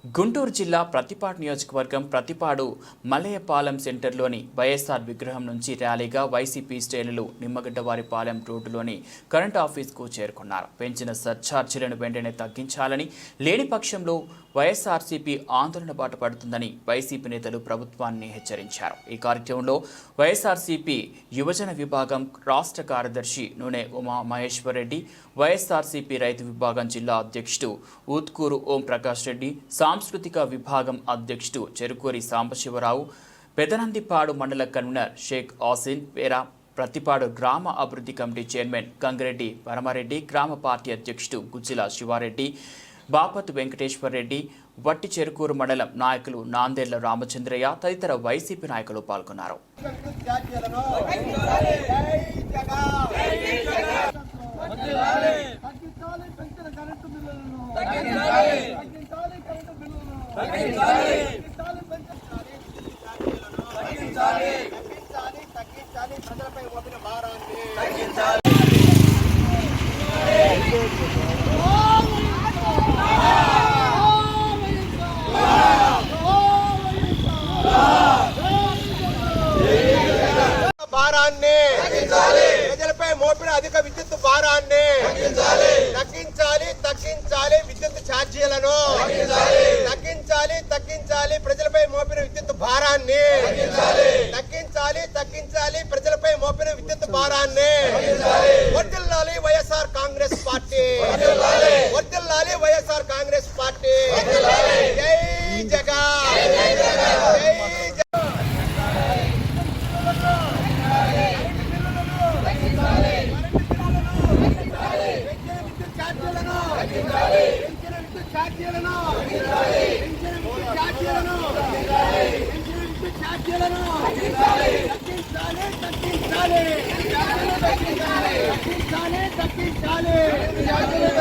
గుంటూరు జిల్లా ప్రతిపాడు నియోజకవర్గం ప్రతిపాడు మలయపాలెం సెంటర్లోని వైఎస్ఆర్ విగ్రహం నుంచి ర్యాలీగా వైసీపీ శ్రేణులు నిమ్మగడ్డవారిపాలెం రోడ్డులోని కరెంట్ ఆఫీస్కు చేరుకున్నారు. పెంచిన సర్ఛార్జీలను వెంటనే తగ్గించాలని, లేని పక్షంలో వైఎస్ఆర్సీపీ ఆందోళన బాట పడుతుందని వైసీపీ నేతలు ప్రభుత్వాన్ని హెచ్చరించారు. ఈ కార్యక్రమంలో వైఎస్ఆర్సీపీ యువజన విభాగం రాష్ట్ర కార్యదర్శి నూనె ఉమా మహేశ్వర్ రెడ్డి, వైఎస్ఆర్సీపీ రైతు విభాగం జిల్లా అధ్యక్షుడు ఊత్కూరు ఓం ప్రకాష్ రెడ్డి, సాంస్కృతిక విభాగం అధ్యక్షుడు చెరుకూరి సాంబశివరావు, పెదనందిపాడు మండల కన్వీనర్ షేక్ ఆసిన్ వేరా, ప్రతిపాడు గ్రామ అభివృద్ధి కమిటీ చైర్మన్ గంగిరెడ్డి పరమారెడ్డి, గ్రామ పార్టీ అధ్యక్షుడు గుజ్జిల శివారెడ్డి, బాపత్ వెంకటేశ్వర్ రెడ్డి, వట్టి చెరుకూరు మండలం నాయకులు నాందేళ్ల రామచంద్రయ్య తదితర వైసీపీ నాయకులు పాల్గొన్నారు. ప్రజలపై మోపిన అధిక విద్యుత్ భారాన్ని తగ్గించాలి విద్యుత్ ఛార్జీలను తగ్గించాలి ప్రజలపై మోపిన విద్యుత్ భారాన్ని తగ్గించాలి ప్రజలపై మోపిన విద్యుత్ భారాన్ని వర్ధిల్లాలి వైఎస్ఆర్ కాంగ్రెస్ పార్టీ, వర్ధిల్లాలి వైఎస్ఆర్ కాంగ్రెస్ పార్టీ. జై జగన్, తగ్గించాలి